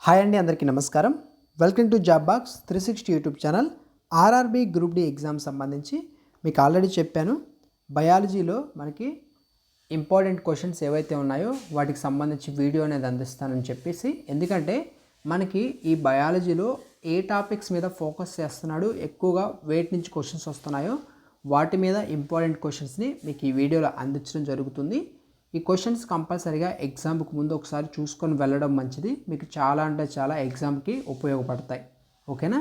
Hi అండి, అందరికీ నమస్కారం. Welcome to job box 360 YouTube channel. RRB group D exam సంబంధించి మీకు ఆల్రెడీ చెప్పాను. బయాలజీలో మనకి ఇంపార్టెంట్ క్వశ్చన్స్ ఏవైతే ఉన్నాయో వాటికి సంబంధించి వీడియో అనేది అందిస్తానని చెప్పేసి, ఎందుకంటే మనకి ఈ బయాలజీలో ఏ టాపిక్స్ మీద ఫోకస్ చేస్తున్నాడు, ఎక్కువగా వేటి నుంచి క్వశ్చన్స్ వస్తున్నాయో వాటి మీద ఇంపార్టెంట్ క్వశ్చన్స్ని మీకు ఈ వీడియోలో అందించడం జరుగుతుంది. ఈ క్వశ్చన్స్ కంపల్సరీగా ఎగ్జామ్కి ముందు ఒకసారి చూసుకొని వెళ్ళడం మంచిది. మీకు చాలా అంటే చాలా ఎగ్జామ్కి ఉపయోగపడతాయి. ఓకేనా?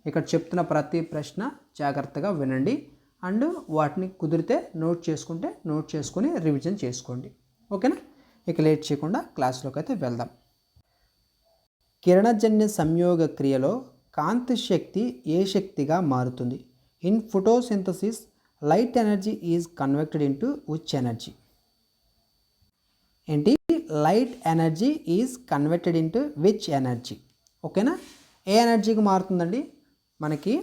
ఇక్కడ చెప్తున్న ప్రతి ప్రశ్న జాగ్రత్తగా వినండి అండ్ వాటిని కుదిరితే నోట్ చేసుకొని రివిజన్ చేసుకోండి. ఓకేనా? ఇక లేట్ చేయకుండా క్లాస్లోకి అయితే వెళ్దాం. కిరణజన్య సంయోగ క్రియలో కాంతి శక్తి ఏ శక్తిగా మారుతుంది? In photosynthesis light energy is converted into which energy? ఏంటి? Light energy is converted into which energy? ఓకేనా? ఏ ఎనర్జీకి మారుతుందండి? మనకి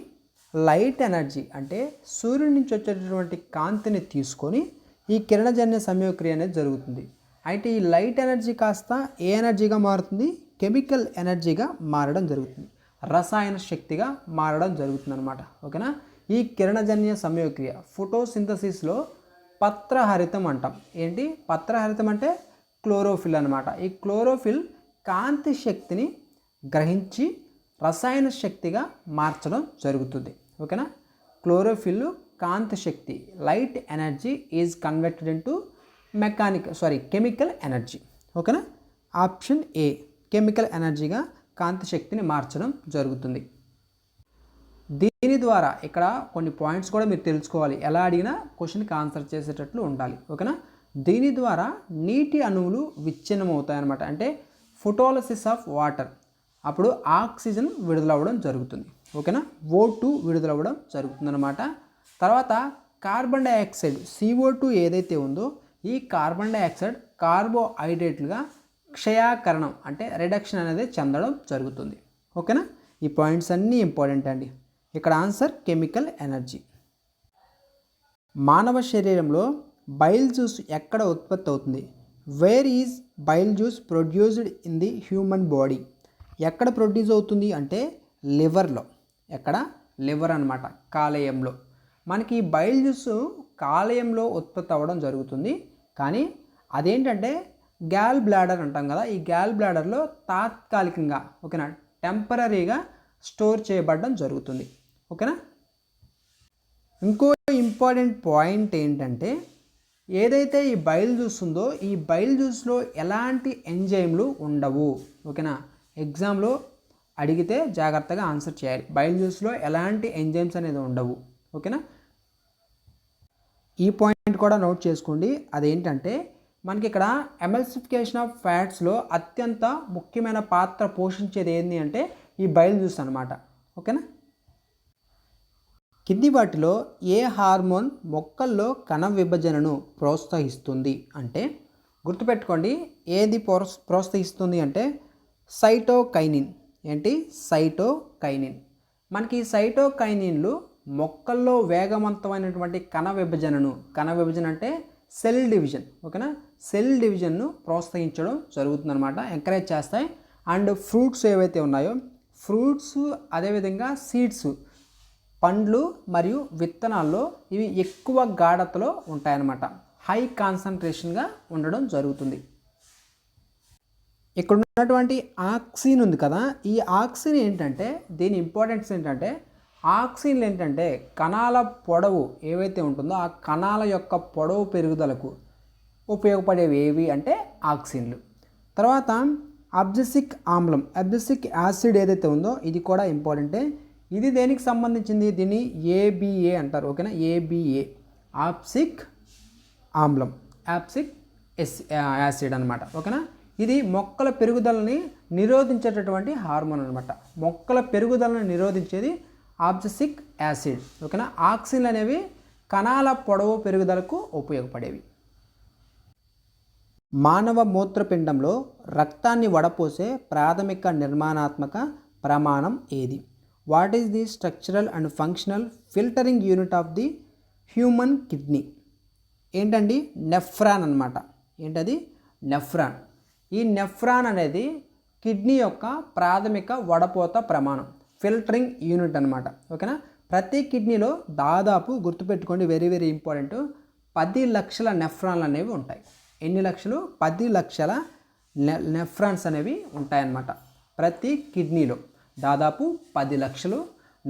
లైట్ ఎనర్జీ అంటే సూర్యుడి నుంచి వచ్చేటటువంటి కాంతిని తీసుకొని ఈ కిరణజన్య సంయోగక్రియ అనేది జరుగుతుంది. అయితే ఈ లైట్ ఎనర్జీ కాస్త ఏ ఎనర్జీగా మారుతుంది? కెమికల్ ఎనర్జీగా మారడం జరుగుతుంది, రసాయన శక్తిగా మారడం జరుగుతుంది అనమాట. ఓకేనా? ఈ కిరణజన్య సంయోగక్రియ ఫోటోసింథసిస్లో పత్రహరితం అంటాం. ఏంటి పత్రహరితం అంటే? క్లోరోఫిల్ అనమాట. ఈ క్లోరోఫిల్ కాంతి శక్తిని గ్రహించి రసాయన శక్తిగా మార్చడం జరుగుతుంది. ఓకేనా? క్లోరోఫిల్ కాంతి శక్తి light energy is converted into chemical energy. ఓకేనా? ఆప్షన్ ఏ కెమికల్ ఎనర్జీగా కాంతి శక్తిని మార్చడం జరుగుతుంది. దీని ద్వారా ఇక్కడ కొన్ని పాయింట్స్ కూడా మీరు తెలుసుకోవాలి. ఎలా అడిగినా క్వశ్చన్కి ఆన్సర్ చేసేటట్లు ఉండాలి. ఓకేనా? దీని ద్వారా నీటి అణువులు విచ్ఛిన్నం అవుతాయన్నమాట. అంటే ఫోటోలిసిస్ ఆఫ్ వాటర్, అప్పుడు ఆక్సిజన్ విడుదలవ్వడం జరుగుతుంది. ఓకేనా? O2 విడుదలవ్వడం జరుగుతుందన్నమాట. తర్వాత కార్బన్ డైఆక్సైడ్ CO2 ఏదైతే ఉందో ఈ కార్బన్ డైఆక్సైడ్ కార్బోహైడ్రేట్లుగా క్షయాకరణం అంటే రిడక్షన్ అనేది చెందడం జరుగుతుంది. ఓకేనా? ఈ పాయింట్స్ అన్నీ ఇంపార్టెంట్ అండి. ఇక్కడ ఆన్సర్ కెమికల్ ఎనర్జీ. మానవ శరీరంలో బైల్ జ్యూస్ ఎక్కడ ఉత్పత్తి అవుతుంది? Where is bile juice produced in the human body? ఎక్కడ ప్రొడ్యూస్ అవుతుంది అంటే లివర్లో. ఎక్కడ? లివర్ అనమాట, కాలేయంలో. మనకి బైల్ జ్యూస్ కాలేయంలో ఉత్పత్తి అవ్వడం జరుగుతుంది. కానీ అదేంటంటే గ్యాల్ బ్లాడర్ అంటాం కదా, ఈ గ్యాల్ బ్లాడర్లో తాత్కాలికంగా ఓకేనా టెంపరీగా స్టోర్ చేయబడడం జరుగుతుంది. ఓకేనా? ఇంకో ఇంపార్టెంట్ పాయింట్ ఏంటంటే ఏదైతే ఈ బైల్ జ్యూస్ ఉందో ఈ బైల్ జ్యూస్లో ఎలాంటి ఎంజైమ్లు ఉండవు. ఓకేనా? ఎగ్జామ్లో అడిగితే జాగ్రత్తగా ఆన్సర్ చేయాలి. బైల్ జ్యూస్లో ఎలాంటి ఎంజైమ్స్ అనేది ఉండవు. ఓకేనా? ఈ పాయింట్ కూడా నోట్ చేసుకోండి. అదేంటంటే మనకి ఇక్కడ ఎమల్సిఫికేషన్ ఆఫ్ ఫ్యాట్స్లో అత్యంత ముఖ్యమైన పాత్ర పోషించేది ఏంటి అంటే ఈ బైల్ జ్యూస్ అనమాట. ఓకేనా? కింది వాటిలో ఏ హార్మోన్ మొక్కల్లో కణ విభజనను ప్రోత్సహిస్తుంది అంటే? గుర్తుపెట్టుకోండి, ఏది ప్రోత్సహిస్తుంది అంటే సైటోకైనిన్. ఏంటి? సైటోకైనిన్. మనకి సైటోకైనిన్లు మొక్కల్లో వేగవంతమైనటువంటి కణ విభజన అంటే సెల్ డివిజన్. ఓకేనా? సెల్ డివిజన్ను ప్రోత్సహించడం జరుగుతుందన్నమాట, ఎంకరేజ్ చేస్తాయి. అండ్ ఫ్రూట్స్ ఏవైతే ఉన్నాయో ఫ్రూట్స్, అదేవిధంగా సీడ్స్ పండ్లు మరియు విత్తనాల్లో ఇవి ఎక్కువ గాఢతలో ఉంటాయన్నమాట, హై కాన్సన్ట్రేషన్గా ఉండడం జరుగుతుంది. ఇక్కడ ఉన్నటువంటి ఆక్సిన్ ఉంది కదా, ఈ ఆక్సిన్ ఏంటంటే దీని ఇంపార్టెన్స్ ఏంటంటే ఆక్సిన్లు ఏంటంటే కణాల పొడవు ఏవైతే ఉంటుందో ఆ కణాల యొక్క పొడవు పెరుగుదలకు ఉపయోగపడేవి ఏవి అంటే ఆక్సిన్లు. తర్వాత అబ్సిసిక్ ఆమ్లం, అబ్సిసిక్ యాసిడ్ ఏదైతే ఉందో ఇది కూడా ఇంపార్టెంటే. ఇది దేనికి సంబంధించింది? దీన్ని ABA అంటారు. ఓకేనా? ABA ఆప్సిక్ ఆమ్లం, ఆప్సిక్ యాసిడ్ అనమాట. ఓకేనా? ఇది మొక్కల పెరుగుదలని నిరోధించేటటువంటి హార్మోన్ అనమాట. మొక్కల పెరుగుదలను నిరోధించేది ఆబ్సిసిక్ యాసిడ్. ఓకేనా? ఆక్సిన్లు అనేవి కణాల పొడవు పెరుగుదలకు ఉపయోగపడేవి. మానవ మూత్రపిండంలో రక్తాన్ని వడపోసే ప్రాథమిక నిర్మాణాత్మక ప్రమాణం ఏది? What is the structural and functional filtering unit of the human kidney? ఏంటండి? నెఫ్రాన్ అనమాట. ఏంటది? నెఫ్రాన్. ఈ నెఫ్రాన్ అనేది కిడ్నీ యొక్క ప్రాథమిక వడపోత ప్రమాణం, ఫిల్టరింగ్ యూనిట్ అనమాట. ఓకేనా. ప్రతి కిడ్నీలో దాదాపు గుర్తుపెట్టుకోండి, వెరీ వెరీ ఇంపార్టెంట్, 10 లక్షల నెఫ్రాన్లు అనేవి ఉంటాయి. ఎన్ని లక్షలు? 10 లక్షల నెఫ్రాన్స్ అనేవి ఉంటాయన్నమాట. ప్రతి కిడ్నీలో దాదాపు 10 లక్షలు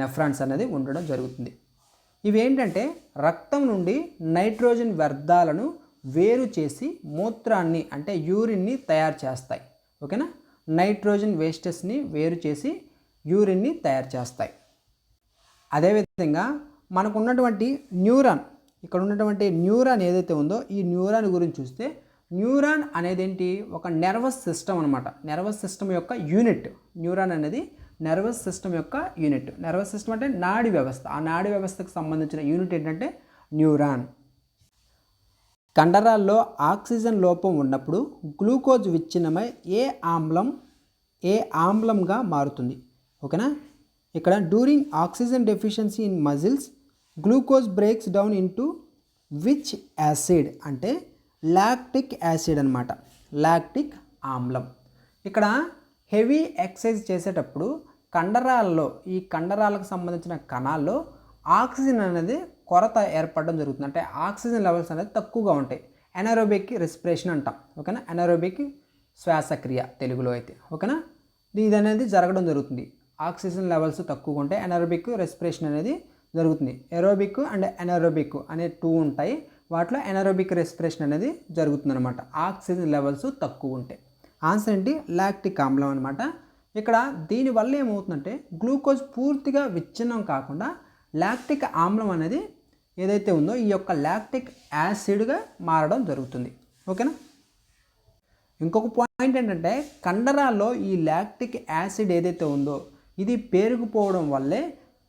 నెఫ్రాన్స్ అనేది ఉండడం జరుగుతుంది. ఇవి ఏంటంటే రక్తం నుండి నైట్రోజన్ వ్యర్థాలను వేరు చేసి మూత్రాన్ని అంటే యూరిన్ని తయారు చేస్తాయి. ఓకేనా. నైట్రోజన్ వేస్టెస్ని వేరు చేసి యూరిన్ని తయారు చేస్తాయి. అదేవిధంగా మనకు ఉన్నటువంటి న్యూరాన్, ఇక్కడ ఉన్నటువంటి న్యూరాన్ ఏదైతే ఉందో ఈ న్యూరాన్ గురించి చూస్తే, న్యూరాన్ అనేది ఏంటి? ఒక నర్వస్ సిస్టమ్ అనమాట. నర్వస్ సిస్టమ్ యొక్క యూనిట్. న్యూరాన్ అనేది నర్వస్ సిస్టమ్ యొక్క యూనిట్. నర్వస్ సిస్టమ్ అంటే నాడీ వ్యవస్థ. ఆ నాడీ వ్యవస్థకు సంబంధించిన యూనిట్ ఏంటంటే న్యూరాన్. కండరాల్లో ఆక్సిజన్ లోపం ఉన్నప్పుడు గ్లూకోజ్ విచ్ఛిన్నమై ఏ ఆమ్లంగా మారుతుంది. ఓకేనా. ఇక్కడ during oxygen deficiency in muscles glucose breaks down into which acid అంటే లాక్టిక్ యాసిడ్ అనమాట. లాక్టిక్ ఆమ్లం. ఇక్కడ హెవీ ఎక్సర్సైజ్ చేసేటప్పుడు ఈ కండరాలకు సంబంధించిన కణాల్లో ఆక్సిజన్ అనేది కొరత ఏర్పడడం జరుగుతుంది. అంటే ఆక్సిజన్ లెవెల్స్ అనేది తక్కువగా ఉంటాయి. ఎనారోబిక్ రెస్పిరేషన్ అంటాం. ఓకేనా. ఎనారోబిక్ శ్వాసక్రియ తెలుగులో అయితే. ఓకేనా. ఇది అనేది జరగడం జరుగుతుంది. ఆక్సిజన్ లెవెల్స్ తక్కువగా ఉంటే ఎనారోబిక్ రెస్పిరేషన్ అనేది జరుగుతుంది. ఎరోబిక్ అండ్ ఎనారోబిక్ అనే 2 ఉంటాయి. వాటిలో ఎనారోబిక్ రెస్పిరేషన్ అనేది జరుగుతుందన్నమాట ఆక్సిజన్ లెవెల్స్ తక్కువ ఉంటే. ఆన్సర్ ఏంటి? లాక్టిక్ ఆమ్లం అనమాట. ఇక్కడ దీనివల్ల ఏమవుతుందంటే గ్లూకోజ్ పూర్తిగా విచ్ఛిన్నం కాకుండా లాక్టిక్ ఆమ్లం అనేది ఏదైతే ఉందో ఈ యొక్క లాక్టిక్ యాసిడ్గా మారడం జరుగుతుంది. ఓకేనా. ఇంకొక పాయింట్ ఏంటంటే కండరాల్లో ఈ లాక్టిక్ యాసిడ్ ఏదైతే ఉందో ఇది పేరుకుపోవడం వల్లే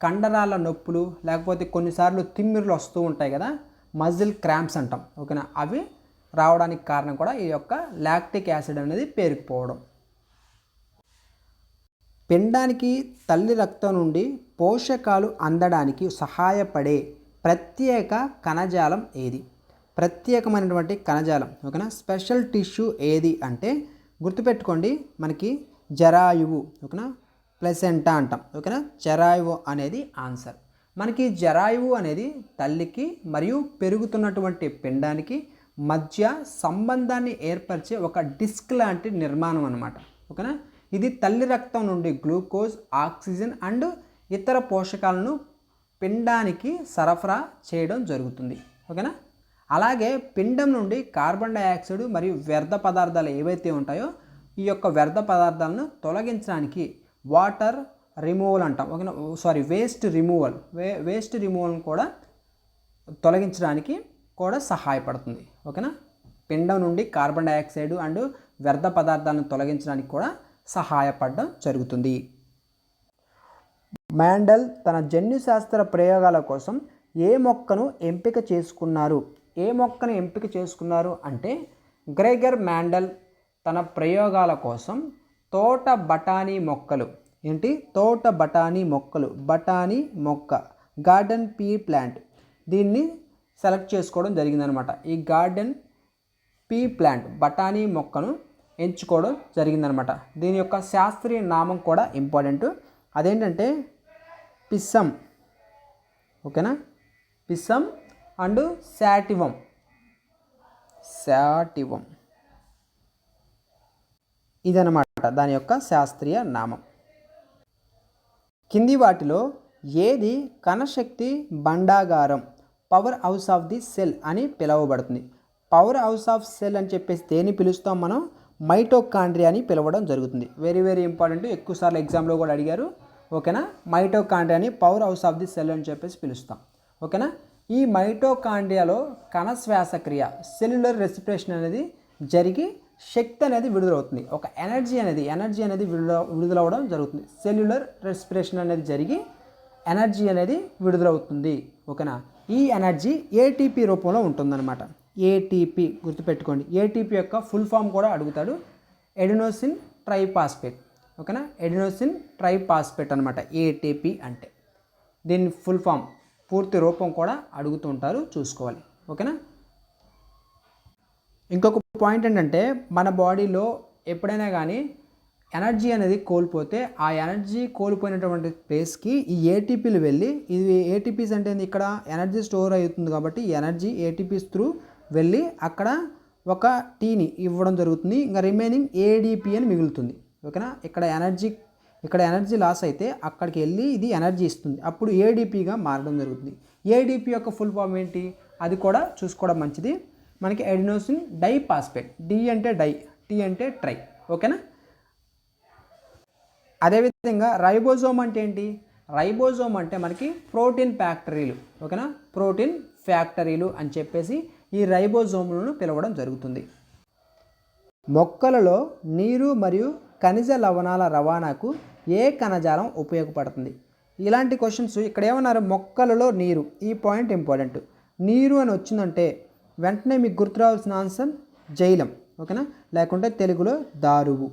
కండరాల నొప్పులు, లేకపోతే కొన్నిసార్లు తిమ్మిరులు వస్తూ ఉంటాయి కదా, మజిల్ క్రాంప్స్ అంటాం. ఓకేనా. అవి రావడానికి కారణం కూడా ఈ యొక్క లాక్టిక్ యాసిడ్ అనేది పేరుకుపోవడం. పిండానికి తల్లి రక్తం నుండి పోషకాలు అందడానికి సహాయపడే ప్రత్యేక కణజాలం ఏది? ప్రత్యేకమైనటువంటి కణజాలం. ఓకేనా. స్పెషల్ టిష్యూ ఏది అంటే గుర్తుపెట్టుకోండి, మనకి జరాయువు. ఓకేనా. ప్లెసెంటా అంటాం. ఓకేనా. జరాయువు అనేది ఆన్సర్. మనకి జరాయువు అనేది తల్లికి మరియు పెరుగుతున్నటువంటి పిండానికి మధ్య సంబంధాన్ని ఏర్పరిచే ఒక డిస్క్ లాంటి నిర్మాణం అన్నమాట. ఓకేనా. ఇది తల్లి రక్తం నుండి గ్లూకోజ్, ఆక్సిజన్ అండ్ ఇతర పోషకాలను పిండానికి సరఫరా చేయడం జరుగుతుంది. ఓకేనా. అలాగే పిండం నుండి కార్బన్ డైఆక్సైడ్ మరియు వ్యర్థ పదార్థాలు ఏవైతే ఉంటాయో ఈ యొక్క వ్యర్థ పదార్థాలను తొలగించడానికి వాటర్ రిమూవల్ అంటాం. ఓకేనా. వేస్ట్ రిమూవల్ కూడా తొలగించడానికి కూడా సహాయపడుతుంది. ఓకేనా. పిండం నుండి కార్బన్ డైఆక్సైడ్ అండ్ వ్యర్థ పదార్థాలను తొలగించడానికి కూడా సహాయపడడం జరుగుతుంది. మెండల్ తన జన్యుశాస్త్ర ప్రయోగాల కోసం ఏ మొక్కను ఎంపిక చేసుకున్నారు అంటే గ్రెగర్ మెండల్ తన ప్రయోగాల కోసం తోట బఠానీ మొక్కలు బఠానీ మొక్క గార్డెన్ పీ ప్లాంట్ దీన్ని సెలెక్ట్ చేసుకోవడం జరిగిందనమాట. ఈ గార్డెన్ పీ ప్లాంట్ బఠానీ మొక్కను ఎంచుకోవడం జరిగిందనమాట. దీని యొక్క శాస్త్రీయ నామం కూడా ఇంపార్టెంట్. అదేంటంటే పిస్సమ్. ఓకేనా. పిస్సమ్ అండ్ శాటివం ఇదనమాట దాని యొక్క శాస్త్రీయ నామం. కింది వాటిలో ఏది కణశక్తి భండాగారం power house of the cell అని పిలువబడుతుంది? పవర్ హౌస్ ఆఫ్ సెల్ అని చెప్పేసి దేన్ని పిలుస్తాం మనం? మైటోకాండ్రియా అని పిలవడం జరుగుతుంది. వెరీ వెరీ ఇంపార్టెంట్, ఎక్కువసార్లు ఎగ్జామ్లో కూడా అడిగారు. ఓకేనా. మైటోకాండ్రియాని power house of the cell అని చెప్పేసి పిలుస్తాం. ఓకేనా. ఈ మైటోకాండ్రియాలో కణ శ్వాసక్రియ సెల్యులర్ రెస్పిరేషన్ అనేది జరిగి శక్తి అనేది విడుదలవుతుంది. ఒక ఎనర్జీ అనేది విడుదలవడం జరుగుతుంది. సెల్యులర్ రెస్పిరేషన్ అనేది జరిగి ఎనర్జీ అనేది విడుదలవుతుంది. ఓకేనా. ఈ ఎనర్జీ ఏటీపీ రూపంలో ఉంటుందన్నమాట. ఏటీపీ గుర్తుపెట్టుకోండి. ఏటీపీ యొక్క ఫుల్ ఫామ్ కూడా అడుగుతాడు. Adenosine triphosphate. ఓకేనా. ఎడినోసిన్ ట్రైఫాస్ఫేట్ అనమాట ఏటీపీ అంటే. దీని ఫుల్ ఫామ్ పూర్తి రూపం కూడా అడుగుతూ ఉంటారు, చూసుకోవాలి. ఓకేనా. ఇంకొక పాయింట్ ఏంటంటే మన బాడీలో ఎప్పుడైనా కానీ ఎనర్జీ అనేది కోల్పోతే ఆ ఎనర్జీ కోల్పోయినటువంటి ప్లేస్కి ఈ ఏటీపీలు వెళ్ళి, ఇది ఏటీపీస్ అంటే ఇక్కడ ఎనర్జీ స్టోర్ అవుతుంది కాబట్టి ఈ ఎనర్జీ ఏటీపీస్ త్రూ వెళ్ళి అక్కడ ఒక టీని ఇవ్వడం జరుగుతుంది. ఇంకా రిమైనింగ్ ఏడిపి అని మిగులుతుంది. ఓకేనా, ఇక్కడ ఎనర్జీ లాస్ అయితే అక్కడికి వెళ్ళి ఇది ఎనర్జీ ఇస్తుంది, అప్పుడు ఏడిపిగా మారడం జరుగుతుంది. ఏడిపి యొక్క ఫుల్ ఫామ్ ఏంటి అది కూడా చూసుకోవడం మంచిది. మనకి అడినోసిన్ డైఫాస్ఫేట్, డి అంటే డై, టీ అంటే ట్రై. ఓకేనా, అదేవిధంగా రైబోజోమ్ అంటే ఏంటి? రైబోజోమ్ అంటే మనకి ప్రోటీన్ ఫ్యాక్టరీలు. ఓకేనా, ప్రోటీన్ ఫ్యాక్టరీలు అని చెప్పేసి ఈ రైబోజోములను పిలవడం జరుగుతుంది. మొక్కలలో నీరు మరియు ఖనిజ లవణాల రవాణాకు ఏ కణజాలం ఉపయోగపడుతుంది? ఇలాంటి క్వశ్చన్స్ ఇక్కడ ఏమన్నారు, మొక్కలలో నీరు, ఈ పాయింట్ ఇంపార్టెంట్. నీరు అని వచ్చిందంటే వెంటనే మీకు గుర్తు రావాల్సిన ఆన్సర్ జైలం. ఓకేనా, లేకుంటే తెలుగులో దారువు.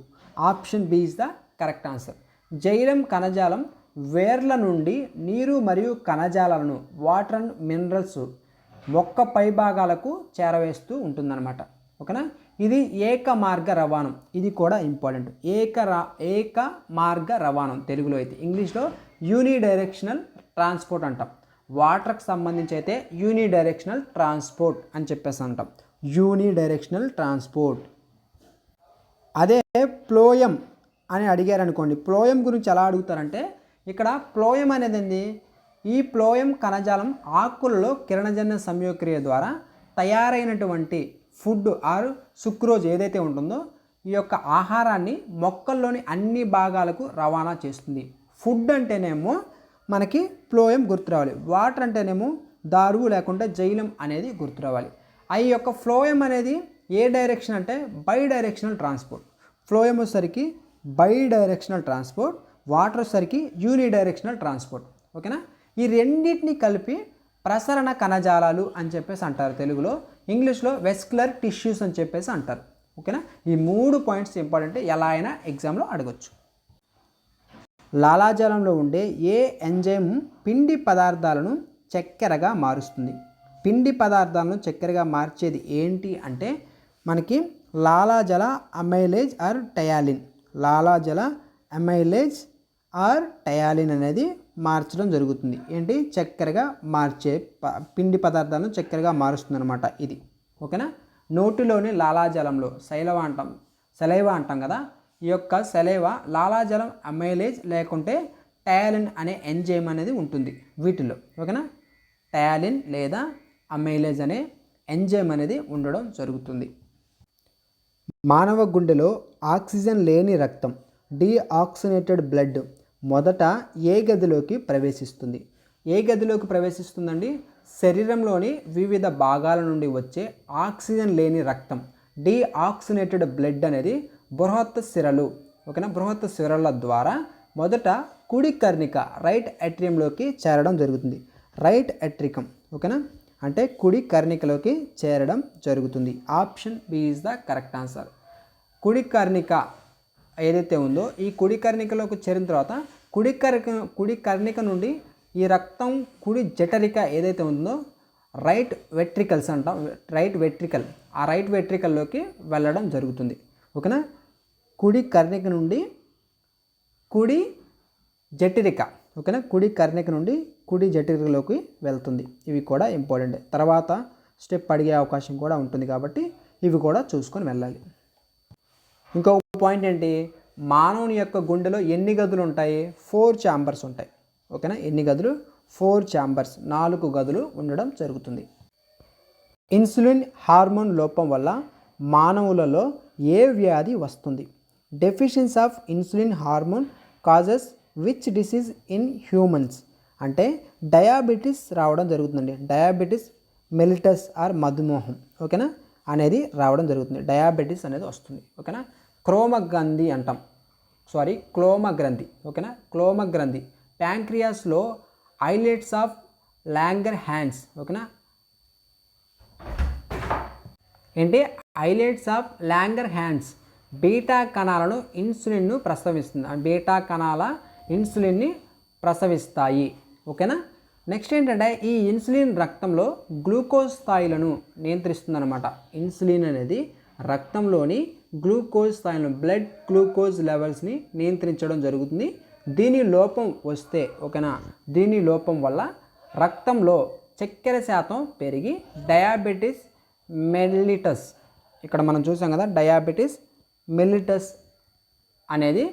Option B is the correct answer. జైలం కణజాలం వేర్ల నుండి నీరు మరియు కణజాలాలను, వాటర్ అండ్ మినరల్స్ మొక్క పైభాగాలకు చేరవేస్తూ ఉంటుందన్నమాట. ఓకేనా, ఇది ఏక మార్గ రవాణం, ఇది కూడా ఇంపార్టెంట్. ఏక మార్గ రవాణం తెలుగులో అయితే, ఇంగ్లీష్లో యూనిడైరెక్షనల్ ట్రాన్స్పోర్ట్ అంటాం. వాటర్కి సంబంధించి అయితే యూనిడైరెక్షనల్ ట్రాన్స్పోర్ట్ అని చెప్పేసి అంటాం, యూనిడైరెక్షనల్ ట్రాన్స్పోర్ట్. అదే ప్లోయం అని అడిగారు అనుకోండి, ప్లోయం గురించి ఎలా అడుగుతారంటే ఇక్కడ ప్లోయం అనేది ఏంది, ఈ ప్లోయం కణజాలం ఆకులలో కిరణజన్య సంయోక్రియ ద్వారా తయారైనటువంటి ఫుడ్ ఆర్ సుక్రోజ్ ఏదైతే ఉంటుందో ఈ యొక్క ఆహారాన్ని మొక్కల్లోని అన్ని భాగాలకు రవాణా చేస్తుంది. ఫుడ్ అంటేనేమో మనకి ప్లోయం గుర్తు రావాలి, వాటర్ అంటేనేమో దారువు లేకుంటే జైలం అనేది గుర్తు రావాలి. ఈ యొక్క ఫ్లోయం అనేది ఏ డైరెక్షన్ అంటే బై డైరెక్షనల్ ట్రాన్స్పోర్ట్. ఫ్లోయం వచ్చేసరికి బై డైరెక్షనల్ ట్రాన్స్పోర్ట్, వాటర్ వచ్చేసరికి యూనిడైరెక్షనల్ ట్రాన్స్పోర్ట్. ఓకేనా, ఈ రెండింటిని కలిపి ప్రసరణ కణజాలాలు అని చెప్పేసి అంటారు తెలుగులో, ఇంగ్లీష్లో వెస్క్యులర్ టిష్యూస్ అని చెప్పేసి అంటారు. ఓకేనా, ఈ 3 పాయింట్స్ ఇంపార్టెంట్, ఎలా అయినా ఎగ్జామ్లో అడగొచ్చు. లాలాజలంలో ఉండే ఏ ఎంజైమ్ పిండి పదార్థాలను చక్కెరగా మారుస్తుంది? పిండి పదార్థాలను చక్కెరగా మార్చేది ఏంటి అంటే మనకి లాలాజల అమైలేజ్ ఆర్ టయాలిన్. లాలాజల అమైలేజ్ ఆర్ టయాలిన్ అనేది మార్చడం జరుగుతుంది. ఏంటి, చక్కెరగా మార్చే పిండి పదార్థాలను చక్కెరగా మారుస్తుంది అనమాట ఇది. ఓకేనా, నోటిలోని లాలాజలంలో సెలైవా అంటాం కదా, ఈ యొక్క సెలైవా లాలాజలం అమైలేజ్ లేకుంటే టయాలిన్ అనే ఎంజైమ్ అనేది ఉంటుంది వీటిలో. ఓకేనా, టయాలిన్ లేదా అమైలేజ్ అనే ఎంజైమ్ అనేది ఉండడం జరుగుతుంది. మానవ గుండెలో ఆక్సిజన్ లేని రక్తం, డీఆక్సినేటెడ్ బ్లడ్ మొదట ఏ గదిలోకి ప్రవేశిస్తుంది? ఏ గదిలోకి ప్రవేశిస్తుందండి? శరీరంలోని వివిధ భాగాల నుండి వచ్చే ఆక్సిజన్ లేని రక్తం, డీఆక్సినేటెడ్ బ్లడ్ అనేది బృహత్ సిరలు. ఓకేనా, బృహత్ సిరల ద్వారా మొదట కుడి కర్ణిక రైట్ అట్రియంలోకి చేరడం జరుగుతుంది. Right atrium. ఓకేనా, అంటే కుడి కర్ణికలోకి చేరడం జరుగుతుంది. Option B is the correct answer. కుడి కర్ణిక ఏదైతే ఉందో ఈ కుడి కర్ణికలోకి చేరిన తర్వాత కుడి కర్ణిక నుండి ఈ రక్తం కుడి జఠరిక ఏదైతే ఉందో రైట్ వెట్రికల్స్ అంటాం, రైట్ వెట్రికల్, ఆ రైట్ వెట్రికల్లోకి వెళ్ళడం జరుగుతుంది. ఓకేనా, కుడి కర్ణిక నుండి కుడి జఠరిక. ఓకేనా, కుడి కర్ణిక నుండి కుడి జఠరికలోకి వెళ్తుంది. ఇవి కూడా ఇంపార్టెంట్, తర్వాత స్టెప్ అడిగే అవకాశం కూడా ఉంటుంది కాబట్టి ఇవి కూడా చూసుకొని వెళ్ళాలి. ఇంకొక పాయింట్ ఏంటి, మానవుని యొక్క గుండెలో ఎన్ని గదులు ఉంటాయి? 4 ఛాంబర్స్ ఉంటాయి. ఓకేనా, ఎన్ని గదులు? 4 ఛాంబర్స్, 4 గదులు ఉండడం జరుగుతుంది. ఇన్సులిన్ హార్మోన్ లోపం వల్ల మానవులలో ఏ వ్యాధి వస్తుంది? Deficiency of insulin hormone causes which disease in humans అంటే డయాబెటీస్ రావడం జరుగుతుందండి. డయాబెటీస్ మెలిటస్ ఆర్ మధుమేహం ఓకేనా అనేది రావడం జరుగుతుంది. డయాబెటీస్ అనేది వస్తుంది. ఓకేనా, క్రోమగ్రంథి అంటాం, క్లోమగ్రంథి. ఓకేనా, క్లోమగ్రంథి ప్యాంక్రియాస్లో ఐలెట్స్ ఆఫ్ లాంగర్ హ్యాండ్స్. ఓకేనా, ఏంటి islets of longer hands beta కణాలను ఇన్సులిన్ను ప్రసవిస్తుంది. బీటా కణాల ఇన్సులిన్ని ప్రసవిస్తాయి. ఓకేనా, నెక్స్ట్ ఏంటంటే ఈ ఇన్సులిన్ రక్తంలో గ్లూకోజ్ స్థాయిలను నియంత్రిస్తుంది అనమాట. ఇన్సులిన్ అనేది రక్తంలోని గ్లూకోజ్ స్థాయిలను బ్లడ్ గ్లూకోజ్ లెవెల్స్ని నియంత్రించడం జరుగుతుంది. దీని లోపం వస్తే ఓకేనా, దీని లోపం వల్ల రక్తంలో చక్కెర శాతం పెరిగి డయాబెటీస్ మెల్లిటస్, ఇక్కడ మనం చూసాం కదా డయాబెటీస్ మెల్లిటస్ అనేది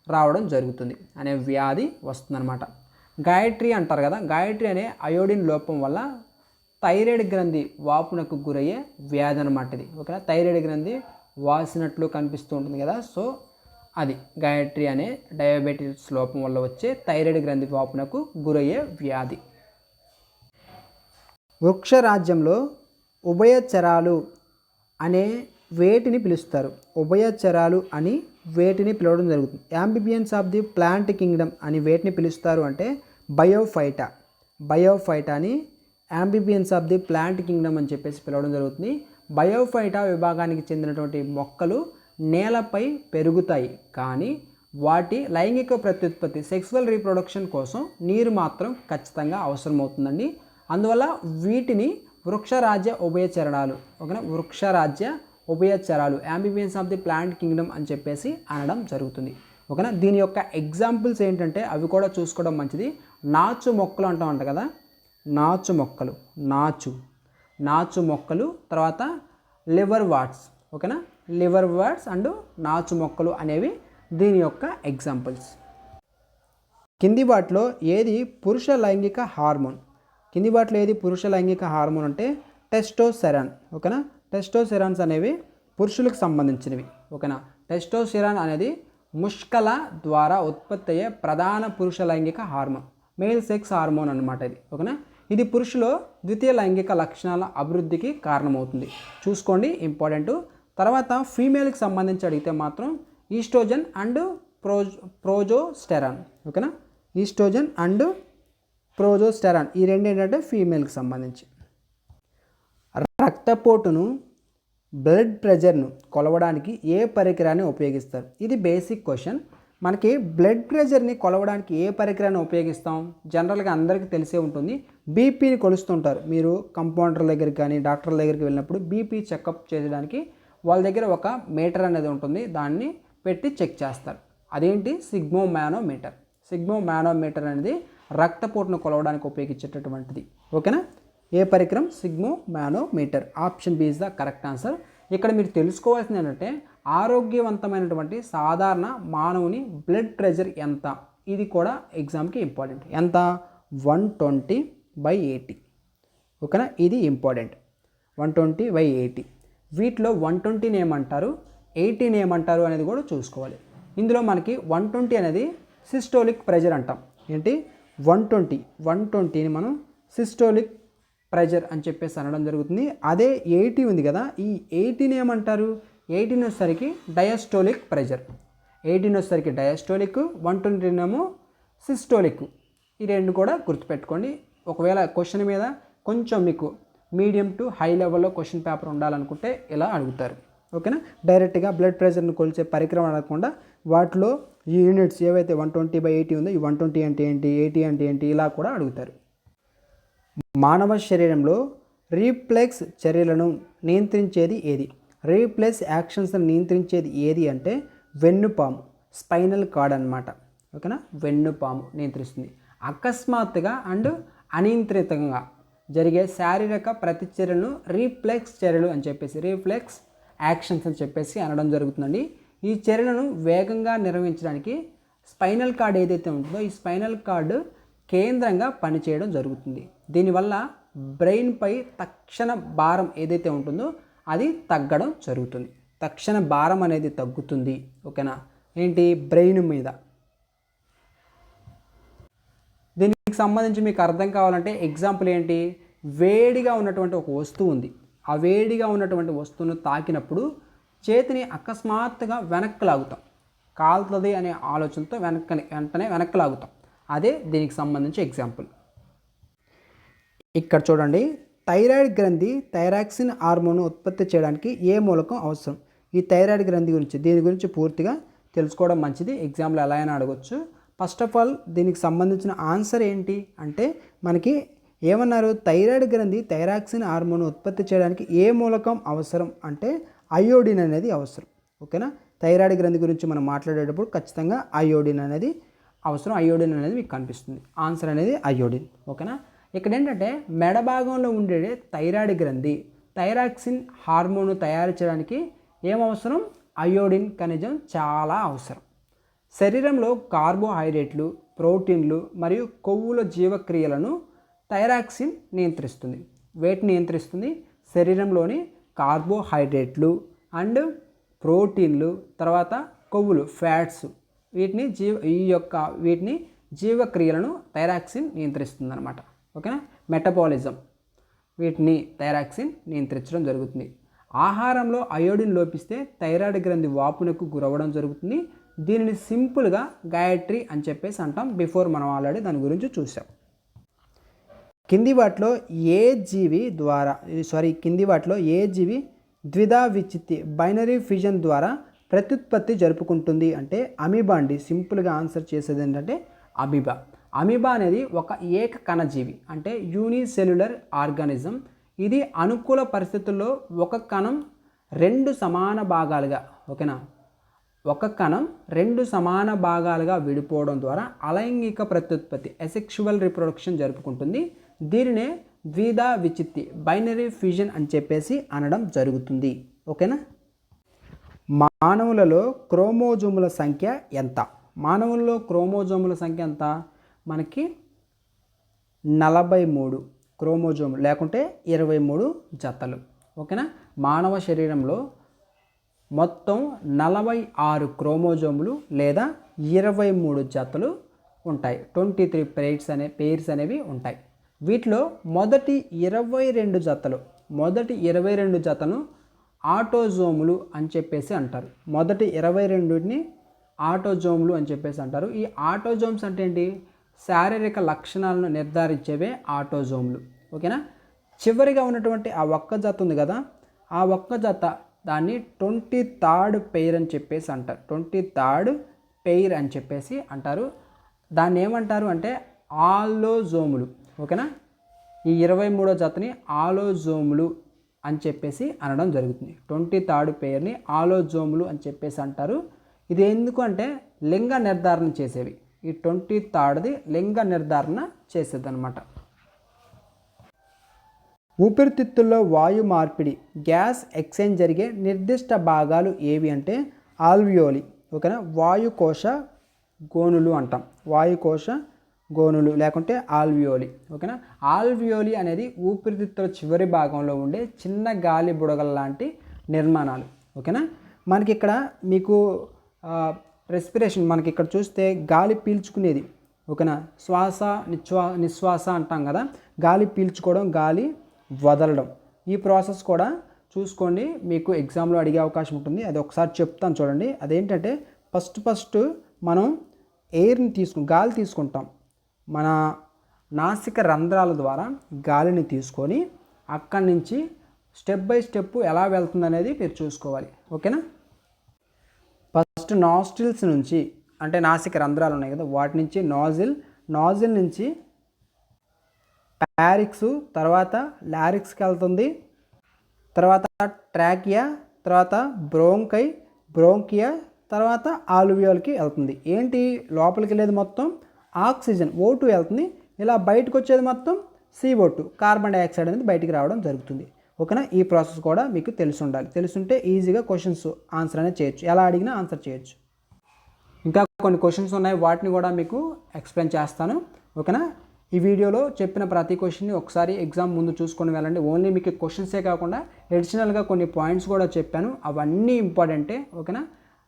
రావడం జరుగుతుంది, అనే వ్యాధి వస్తుందన్నమాట. గాయట్రీ అంటారు కదా, గాయట్రీ అనే అయోడిన్ లోపం వల్ల థైరాయిడ్ గ్రంథి వాపునకు గురయ్యే వ్యాధి అనమాట ఇది. ఓకేనా, థైరాయిడ్ గ్రంథి వాసినట్లు కనిపిస్తూ ఉంటుంది కదా, సో అది గాయట్రీ అనే డయాబెటీస్ లోపం వల్ల వచ్చే థైరాయిడ్ గ్రంథి వాపునకు గురయ్యే వ్యాధి. వృక్షరాజ్యంలో ఉభయచరాలు అనే వేటిని పిలుస్తారు? ఉభయచరాలు అని వేటిని పిలవడం జరుగుతుంది. యాంబిబియన్స్ ఆఫ్ ది ప్లాంట్ కింగ్డమ్ అని వేటిని పిలుస్తారు అంటే బయోఫైటా. బయోఫైటా అని యాంబిబియన్స్ ఆఫ్ ది ప్లాంట్ కింగ్డమ్ అని చెప్పేసి పిలవడం జరుగుతుంది. బయోఫైటా విభాగానికి చెందినటువంటి మొక్కలు నేలపై పెరుగుతాయి, కానీ వాటి లైంగిక ప్రత్యుత్పత్తి సెక్సువల్ రీప్రొడక్షన్ కోసం నీరు మాత్రం ఖచ్చితంగా అవసరమవుతుందండి. అందువల్ల వీటిని వృక్షరాజ్య ఉభయచరాలు, ఓకేనా, వృక్షరాజ్య ఉభయచరాలు యాంబిబియన్స్ ఆఫ్ ది ప్లాంట్ కింగ్డమ్ అని చెప్పేసి అనడం జరుగుతుంది. ఓకేనా, దీని యొక్క ఎగ్జాంపుల్స్ ఏంటంటే అవి కూడా చూసుకోవడం మంచిది. నాచు మొక్కలు అంటామంట కదా, నాచు మొక్కలు, నాచు మొక్కలు, తర్వాత లివర్ వాట్స్, ఓకేనా, లివర్ వాట్స్ అండ్ నాచు మొక్కలు అనేవి దీని యొక్క ఎగ్జాంపుల్స్. కింది వాటిలో ఏది పురుష లైంగిక హార్మోన్? కింది వాటిలో ఏది పురుష లైంగిక హార్మోన్ అంటే టెస్టోస్టెరాన్. ఓకేనా, టెస్టోస్టెరాన్స్ అనేవి పురుషులకు సంబంధించినవి. ఓకేనా, టెస్టోస్టెరాన్ అనేది ముష్కల ద్వారా ఉత్పత్తి అయ్యే ప్రధాన పురుష లైంగిక హార్మోన్, మేల్ సెక్స్ హార్మోన్ అనమాట ఇది. ఓకేనా, ఇది పురుషులో ద్వితీయ లైంగిక లక్షణాల అభివృద్ధికి కారణమవుతుంది. చూసుకోండి, ఇంపార్టెంట్. తర్వాత ఫీమేల్కి సంబంధించి అడిగితే మాత్రం ఈస్ట్రోజన్ అండ్ ప్రోజోస్టెరాన్. ఓకేనా, ఈస్ట్రోజన్ అండ్ ప్రోజోస్టెరాన్ ఈ రెండు ఏంటంటే ఫీమేల్కి సంబంధించి. రక్తపోటును, బ్లడ్ ప్రెషర్ను కొలవడానికి ఏ పరికరాన్ని ఉపయోగిస్తారు? ఇది బేసిక్ క్వశ్చన్. మనకి బ్లడ్ ప్రెషర్ని కొలవడానికి ఏ పరికరాన్ని ఉపయోగిస్తాం? జనరల్గా అందరికీ తెలిసే ఉంటుంది, బీపీని కొలుస్తుంటారు. మీరు కంపౌండర్ దగ్గరికి కానీ డాక్టర్ దగ్గరికి వెళ్ళినప్పుడు బీపీ చెకప్ చేయడానికి వాళ్ళ దగ్గర ఒక మీటర్ అనేది ఉంటుంది, దాన్ని పెట్టి చెక్ చేస్తారు. అదేంటి? సిగ్మోమానోమీటర్. సిగ్మోమానోమీటర్ అనేది రక్తపోటును కొలవడానికి ఉపయోగించేటటువంటిది. ఓకేనా, ఏ పరికరం? Sphygmomanometer. Option B is the correct answer. ఇక్కడ మీరు తెలుసుకోవాల్సింది ఏంటంటే ఆరోగ్యవంతమైనటువంటి సాధారణ మానవుని బ్లడ్ ప్రెషర్ ఎంత? ఇది కూడా ఎగ్జామ్కి ఇంపార్టెంట్. ఎంత? 120/80. ఓకేనా, ఇది ఇంపార్టెంట్. 120/80. వీటిలో 120ని ఏమంటారు, 80ని ఏమంటారు అనేది కూడా చూసుకోవాలి. ఇందులో మనకి 120 అనేది సిస్టోలిక్ ప్రెషర్ అంటాం. ఏంటి? 120ని మనం సిస్టోలిక్ ప్రెషర్ అని చెప్పేసి అనడం జరుగుతుంది. అదే 80 ఉంది కదా, ఈ 80ని ఏమంటారు? 80 వచ్చేసరికి డయాస్టోలిక్ ప్రెషర్. 80 వచ్చేసరికి డయాస్టోలిక్, 120 ఏమో సిస్టోలిక్. ఈ రెండు కూడా గుర్తుపెట్టుకోండి. ఒకవేళ క్వశ్చన్ మీద కొంచెం మీకు మీడియం టు హై లెవెల్లో క్వశ్చన్ పేపర్ ఉండాలనుకుంటే ఇలా అడుగుతారు. ఓకేనా, డైరెక్ట్గా బ్లడ్ ప్రెషర్ని కొలిచే పరికరం అడగకుండా వాటిలో ఈ యూనిట్స్ ఏవైతే 120/80 ఉందో ఈ 120 అంటే ఏంటి, 80 అంటే ఏంటి, ఇలా కూడా అడుగుతారు. మానవ శరీరంలో రీఫ్లెక్స్ చర్యలను నియంత్రించేది ఏది? రీఫ్లెక్స్ యాక్షన్స్ని నియంత్రించేది ఏది అంటే వెన్నుపాము, స్పైనల్ కార్డ్ అనమాట. ఓకేనా, వెన్నుపాము నియంత్రిస్తుంది. అకస్మాత్తుగా అండ్ అనియంత్రితంగా జరిగే శారీరక ప్రతిచర్యలను రీఫ్లెక్స్ చర్యలు అని చెప్పేసి, రీఫ్లెక్స్ యాక్షన్స్ అని చెప్పేసి అనడం జరుగుతుందండి. ఈ చర్యలను వేగంగా నిర్వహించడానికి స్పైనల్ కార్డ్ ఏదైతే ఉంటుందో ఈ స్పైనల్ కార్డు కేంద్రంగా పనిచేయడం జరుగుతుంది. దీనివల్ల బ్రెయిన్పై తక్షణ భారం ఏదైతే ఉంటుందో అది తగ్గడం జరుగుతుంది. తక్షణ భారం అనేది తగ్గుతుంది. ఓకేనా, ఏంటి? బ్రెయిన్ మీద. దీనికి సంబంధించి మీకు అర్థం కావాలంటే ఎగ్జాంపుల్ ఏంటి? వేడిగా ఉన్నటువంటి ఒక వస్తువు ఉంది. ఆ వేడిగా ఉన్నటువంటి వస్తువును తాకినప్పుడు చేతిని అకస్మాత్తుగా వెనక్కి లాగుతాం. కాలుతుంది అనే ఆలోచనతో వెంటనే వెనక్కి లాగుతాం. అదే దీనికి సంబంధించి ఎగ్జాంపుల్. ఇక్కడ చూడండి, థైరాయిడ్ గ్రంథి థైరాక్సిన్ హార్మోన్ ఉత్పత్తి చేయడానికి ఏ మూలకం అవసరం? ఈ థైరాయిడ్ గ్రంథి గురించి, దీని గురించి పూర్తిగా తెలుసుకోవడం మంచిది. ఎగ్జామ్లో ఎలా అయినా అడగవచ్చు. ఫస్ట్ ఆఫ్ ఆల్ దీనికి సంబంధించిన ఆన్సర్ ఏంటి అంటే మనకి ఏమన్నారు? థైరాయిడ్ గ్రంథి థైరాక్సిన్ హార్మోన్ ఉత్పత్తి చేయడానికి ఏ మూలకం అవసరం అంటే అయోడిన్ అనేది అవసరం. ఓకేనా. థైరాయిడ్ గ్రంథి గురించి మనం మాట్లాడేటప్పుడు ఖచ్చితంగా అయోడిన్ అనేది అవసరం. అయోడిన్ అనేది మీకు కనిపిస్తుంది. ఆన్సర్ అనేది అయోడిన్. ఓకేనా. ఇక్కడ ఏంటంటే మెడ భాగంలో ఉండే థైరాయిడ్ గ్రంథి థైరాక్సిన్ హార్మోన్ తయారు చేయడానికి ఏమవసరం? అయోడిన్ ఖనిజం చాలా అవసరం. శరీరంలో కార్బోహైడ్రేట్లు, ప్రోటీన్లు మరియు కొవ్వుల జీవక్రియలను థైరాక్సిన్ నియంత్రిస్తుంది. వేటిని నియంత్రిస్తుంది? శరీరంలోని కార్బోహైడ్రేట్లు అండ్ ప్రోటీన్లు, తర్వాత కొవ్వులు, ఫ్యాట్స్, వీటిని జీవక్రియలను థైరాక్సిన్ నియంత్రిస్తుంది అనమాట. ఓకేనా. మెటబాలిజం వీటిని థైరాక్సిన్ నియంత్రించడం జరుగుతుంది. ఆహారంలో అయోడిన్ లోపిస్తే థైరాయిడ్ గ్రంథి వాపునకు గురవడం జరుగుతుంది. దీనిని సింపుల్గా గాయట్రీ అని చెప్పేసి అంటాం. బిఫోర్ మనం ఆల్రెడీ దాని గురించి చూసాం. కింది వాటిలో ఏ జీవి ద్విధా విచ్చిత్తి బైనరీ ఫ్యూజన్ ద్వారా ప్రత్యుత్పత్తి జరుపుకుంటుంది అంటే అమీబా అండి. సింపుల్గా ఆన్సర్ చేసేది ఏంటంటే అమీబా. అమీబా అనేది ఒక ఏక కణజీవి అంటే యూనిసెల్యులర్ ఆర్గానిజం. ఇది అనుకూల పరిస్థితుల్లో ఒక కణం 2 సమాన భాగాలుగా, ఓకేనా, ఒక కణం 2 సమాన భాగాలుగా విడిపోవడం ద్వారా అలైంగిక ప్రత్యుత్పత్తి అసెక్షువల్ రిప్రొడక్షన్ జరుపుకుంటుంది. దీనినే ద్విధా విచ్చిత్తి బైనరీ ఫ్యూజన్ అని చెప్పేసి అనడం జరుగుతుంది. ఓకేనా. మానవులలో క్రోమోజోముల సంఖ్య ఎంత? మానవుల్లో క్రోమోజోముల సంఖ్య ఎంత? మనకి 43 క్రోమోజోములు లేకుంటే 23 జతలు. ఓకేనా. మానవ శరీరంలో మొత్తం 46 క్రోమోజోములు లేదా 23 జతలు ఉంటాయి. 23 పెయిర్స్ అనేవి ఉంటాయి. వీటిలో మొదటి 22 జతలను ఆటోజోములు అని చెప్పేసి అంటారు. మొదటి 22ని ఆటోజోములు అని చెప్పేసి అంటారు. ఈ ఆటోజోమ్స్ అంటే ఏంటి? శారీరక లక్షణాలను నిర్ధారించేవే ఆటోజోములు. ఓకేనా. చివరిగా ఉన్నటువంటి ఆ ఒక్క జత ఉంది కదా, ఆ ఒక్క జత దాన్ని 23rd పెయిర్ అని చెప్పేసి అంటారు. 23rd పెయిర్ అని చెప్పేసి అంటారు. దాన్ని ఏమంటారు అంటే ఆలోజోములు. ఓకేనా. ఈ 23వ జతని ఆలోజోములు అని చెప్పేసి అనడం జరుగుతుంది. 23rd పెయిర్ని ఆలోజోములు అని చెప్పేసి అంటారు. ఇది ఎందుకు అంటే లింగ నిర్ధారణ చేసేవి. ఈ 23rd లింగ నిర్ధారణ చేసేది అనమాట. ఊపిరితిత్తుల్లో వాయు మార్పిడి గ్యాస్ ఎక్స్చేంజ్ జరిగే నిర్దిష్ట భాగాలు ఏవి అంటే ఆల్వియోలి. ఓకేనా. వాయుకోశ గోనులు అంటాం. వాయుకోశ గోనులు లేకుంటే ఆల్వియోలి. ఓకేనా. ఆల్వియోలి అనేది ఊపిరితిత్తుల చివరి భాగంలో ఉండే చిన్న గాలి బుడగల లాంటి నిర్మాణాలు. ఓకేనా. మనకి ఇక్కడ మీకు రెస్పిరేషన్ మనకి ఇక్కడ చూస్తే గాలి పీల్చుకునేది. ఓకేనా. శ్వాస నిశ్వాస అంటాం కదా, గాలి పీల్చుకోవడం, గాలి వదలడం. ఈ ప్రాసెస్ కూడా చూసుకోండి, మీకు ఎగ్జామ్లో అడిగే అవకాశం ఉంటుంది. అది ఒకసారి చెప్తాను చూడండి. అదేంటంటే ఫస్ట్ మనం గాలి తీసుకుంటాం. మన నాసిక రంధ్రాల ద్వారా గాలిని తీసుకొని అక్కడి నుంచి స్టెప్ బై స్టెప్ ఎలా వెళ్తుంది అనేది మీరు చూసుకోవాలి. ఓకేనా. ఫస్ట్ నాస్ట్రిల్స్ నుంచి అంటే నాసిక రంధ్రాలు ఉన్నాయి కదా, వాటి నుంచి నాజిల్ నుంచి ప్యారిక్స్, తర్వాత లారిక్స్కి వెళ్తుంది, తర్వాత ట్రాకియా, తర్వాత బ్రోంకియా, తర్వాత ఆల్వియోల్కి వెళ్తుంది. ఏంటి లోపలికి వెళ్ళేది మొత్తం ఆక్సిజన్ O2 వెళ్తుంది. ఇలా బయటకు వచ్చేది మొత్తం CO2 కార్బన్ డైఆక్సైడ్ అనేది బయటికి రావడం జరుగుతుంది. ఓకేనా. ఈ ప్రాసెస్ కూడా మీకు తెలిసి ఉండాలి. తెలుసుంటే ఈజీగా క్వశ్చన్స్ ఆన్సర్ అనేది చేయొచ్చు. ఎలా అడిగినా ఆన్సర్ చేయొచ్చు. ఇంకా కొన్ని క్వశ్చన్స్ ఉన్నాయి, వాటిని కూడా మీకు ఎక్స్ప్లెయిన్ చేస్తాను. ఓకేనా. ఈ వీడియోలో చెప్పిన ప్రతి క్వశ్చన్ని ఒకసారి ఎగ్జామ్ ముందు చూసుకొని వెళ్ళండి. ఓన్లీ మీకు క్వశ్చన్సే కాకుండా అడిషనల్గా కొన్ని పాయింట్స్ కూడా చెప్పాను, అవన్నీ ఇంపార్టెంటే. ఓకేనా.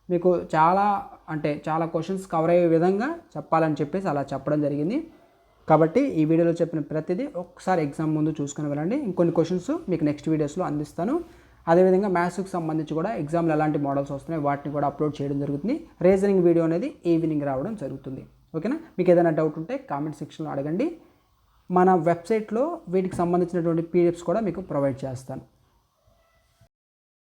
మీకు చాలా క్వశ్చన్స్ కవర్ అయ్యే విధంగా చెప్పాలని చెప్పేసి అలా చెప్పడం జరిగింది. కాబట్టి ఈ వీడియోలో చెప్పిన ప్రతిదీ ఒకసారి ఎగ్జామ్ ముందు చూసుకొని వెళ్ళండి. ఇంకొన్ని క్వశ్చన్స్ మీకు నెక్స్ట్ వీడియోస్లో అందిస్తాను. అదేవిధంగా మ్యాథ్స్కి సంబంధించి కూడా ఎగ్జామ్లో ఎలాంటి మోడల్స్ వస్తున్నాయి వాటిని కూడా అప్లోడ్ చేయడం జరుగుతుంది. రీజనింగ్ వీడియో అనేది ఈవినింగ్ రావడం జరుగుతుంది. ఓకేనా. మీకు ఏదైనా డౌట్ ఉంటే కామెంట్ సెక్షన్లో అడగండి. మన వెబ్సైట్లో వీటికి సంబంధించినటువంటి PDFs కూడా మీకు ప్రొవైడ్ చేస్తాను.